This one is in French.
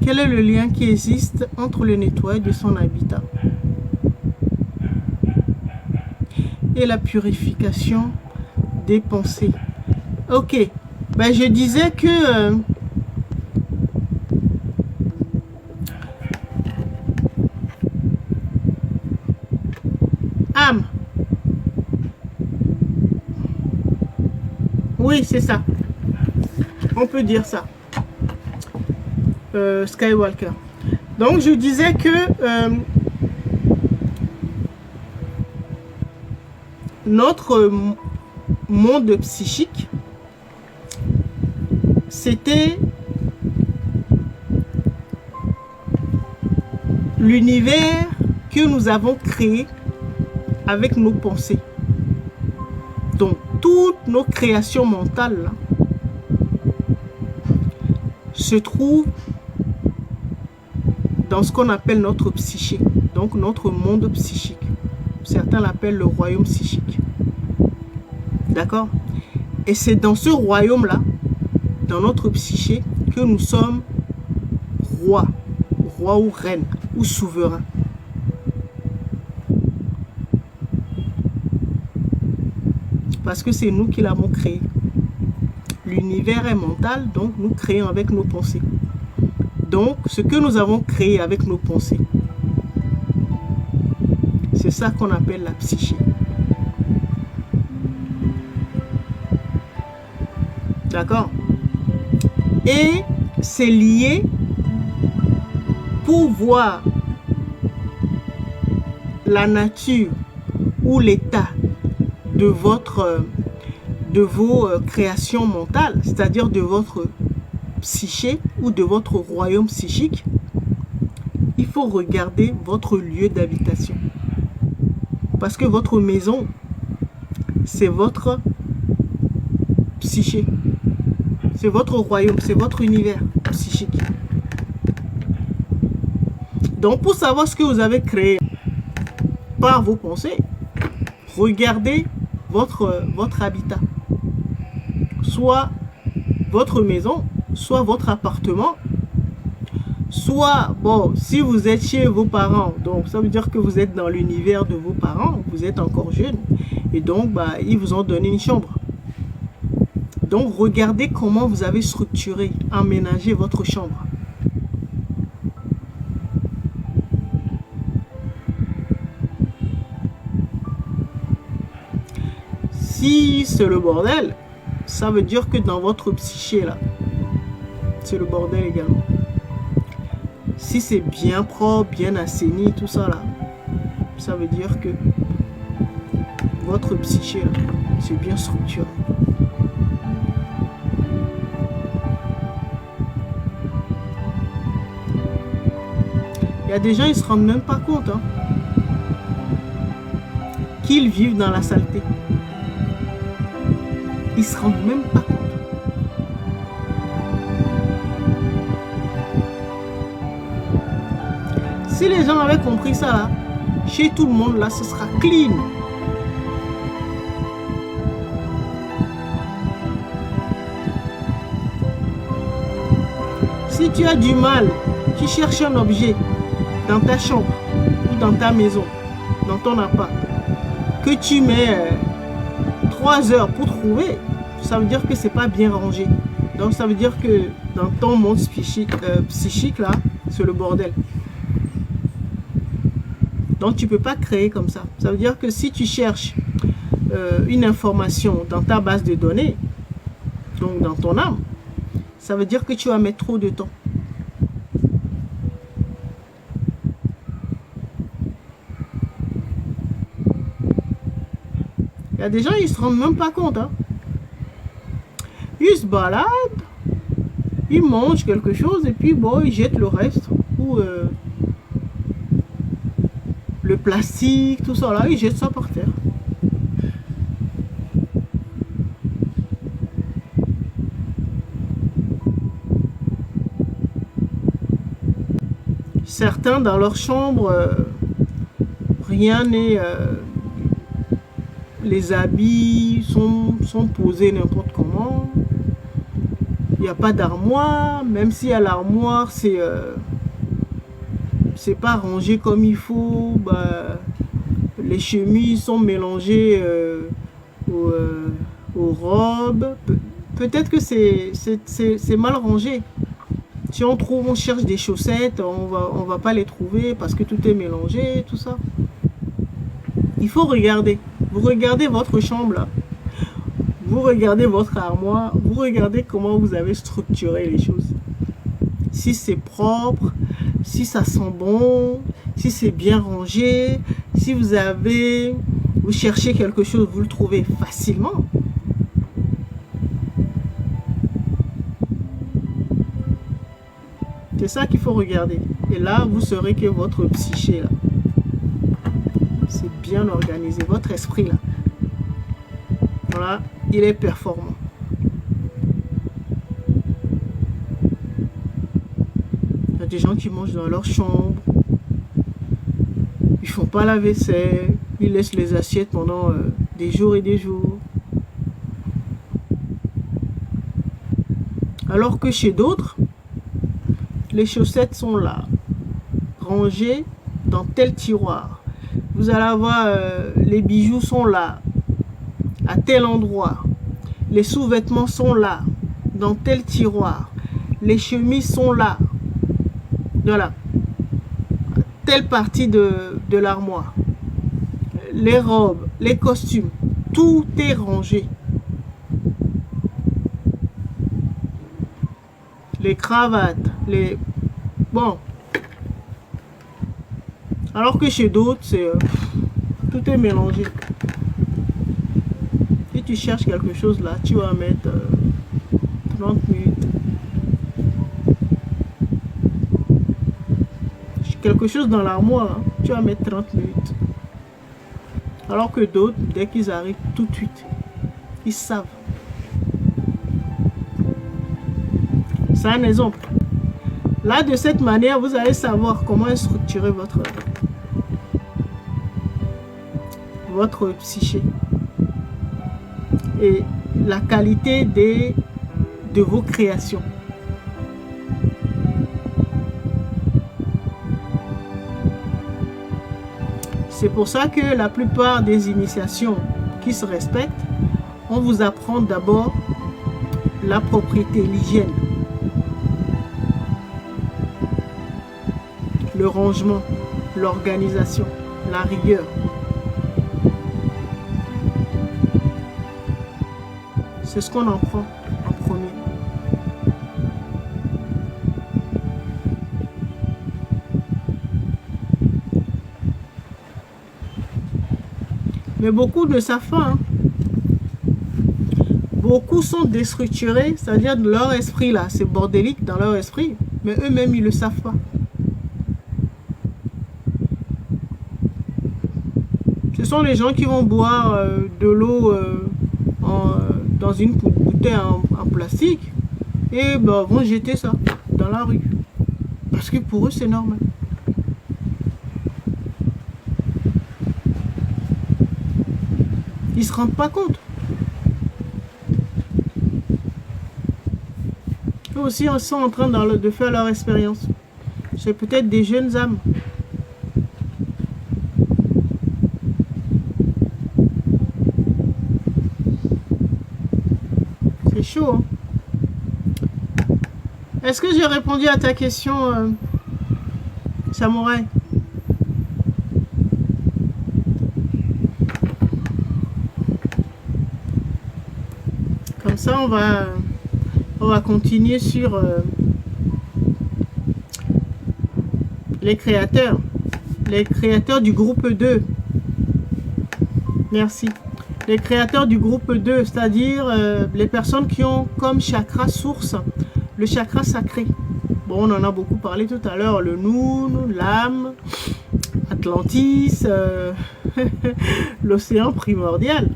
Quel est le lien qui existe entre le nettoyage de son habitat et la purification des pensées? Ok, ben je disais que âme, oui c'est ça, on peut dire ça, Skywalker. Donc je disais que notre monde psychique, c'était l'univers que nous avons créé avec nos pensées. Donc toutes nos créations mentales là, se trouvent dans ce qu'on appelle notre psyché, donc notre monde psychique. Certains l'appellent le royaume psychique. D'accord? Et c'est dans ce royaume-là, dans notre psyché, que nous sommes rois ou reines, ou souverains. Parce que c'est nous qui l'avons créé. L'univers est mental, donc nous créons avec nos pensées. Donc, ce que nous avons créé avec nos pensées, c'est ça qu'on appelle la psyché. D'accord? Et c'est lié pour voir la nature ou l'état de vos créations mentales, c'est-à-dire de votre psyché ou de votre royaume psychique. Il faut regarder votre lieu d'habitation. Parce que votre maison, c'est votre psyché. C'est votre royaume, c'est votre univers psychique. Donc, pour savoir ce que vous avez créé par vos pensées, regardez votre habitat. Soit votre maison, soit votre appartement, soit, bon, si vous êtes chez vos parents, donc ça veut dire que vous êtes dans l'univers de vos parents, vous êtes encore jeune, et donc, bah, ils vous ont donné une chambre. Donc, regardez comment vous avez structuré, aménagé votre chambre. Si c'est le bordel, ça veut dire que dans votre psyché, là, c'est le bordel également. Si c'est bien propre, bien assaini, tout ça, là, ça veut dire que votre psyché, là, c'est bien structuré. Il y a des gens, ils ne se rendent même pas compte hein, qu'ils vivent dans la saleté. Ils ne se rendent même pas compte. Si les gens avaient compris ça, là, chez tout le monde, là, ce sera clean. Si tu as du mal, tu cherches un objet dans ta chambre ou dans ta maison, dans ton appart, que tu mets 3 heures pour trouver, ça veut dire que c'est pas bien rangé. Donc ça veut dire que dans ton monde psychique là, c'est le bordel. Donc tu peux pas créer comme ça. Ça veut dire que si tu cherches une information dans ta base de données, donc dans ton âme, ça veut dire que tu vas mettre trop de temps. Il y a des gens, ils se rendent même pas compte. Hein. Ils se baladent, ils mangent quelque chose et puis bon, ils jettent le reste. Ou le plastique, tout ça là, ils jettent ça par terre. Certains dans leur chambre, rien n'est... les habits sont posés n'importe comment. il n'y a pas d'armoire. Même si à l'armoire, c'est pas rangé comme il faut. Bah, les chemises sont mélangées aux robes. Peut-être que c'est mal rangé. Si on cherche des chaussettes, on va pas les trouver parce que tout est mélangé, tout ça. Il faut regarder. Vous regardez votre chambre là. Vous regardez votre armoire. Vous regardez comment vous avez structuré les choses. Si c'est propre, si ça sent bon, si c'est bien rangé, si vous cherchez quelque chose, vous le trouvez facilement. C'est ça qu'il faut regarder. Et là, vous saurez que votre psyché, là, c'est bien organisé. Votre esprit, là, voilà, il est performant. Il y a des gens qui mangent dans leur chambre. Ils font pas la vaisselle. Ils laissent les assiettes pendant des jours et des jours. Alors que chez d'autres, les chaussettes sont là, rangées dans tel tiroir. Vous allez avoir les bijoux sont là, à tel endroit. Les sous-vêtements sont là, dans tel tiroir. Les chemises sont là, voilà, telle partie de l'armoire. Les robes, les costumes, tout est rangé. Les cravates, les... Bon. Alors que chez d'autres, c'est... tout est mélangé. Si tu cherches quelque chose là, tu vas mettre 30 minutes. Quelque chose dans l'armoire, hein, tu vas mettre 30 minutes. Alors que d'autres, dès qu'ils arrivent tout de suite, ils savent. C'est un exemple. Là, de cette manière, vous allez savoir comment structurer votre psyché. Et la qualité de vos créations. C'est pour ça que la plupart des initiations qui se respectent, on vous apprend d'abord la propriété, l'hygiène. Le rangement, l'organisation, la rigueur. C'est ce qu'on en prend en premier. Mais beaucoup ne savent pas. Hein. Beaucoup sont déstructurés, c'est-à-dire de leur esprit là, c'est bordélique dans leur esprit, mais eux-mêmes ils ne le savent pas. Ce sont les gens qui vont boire de l'eau dans une bouteille en plastique et ben, vont jeter ça dans la rue. Parce que pour eux, c'est normal. Ils ne se rendent pas compte. Eux aussi, ils sont en train de faire leur expérience. C'est peut-être des jeunes âmes. C'est chaud, hein? Est-ce que j'ai répondu à ta question, Samouraï? Comme ça, on va continuer sur les créateurs du groupe 2. Merci. Les créateurs du groupe 2, c'est-à-dire les personnes qui ont comme chakra source le chakra sacré. Bon, on en a beaucoup parlé tout à l'heure, le Noun, l'âme, Atlantis, l'océan primordial.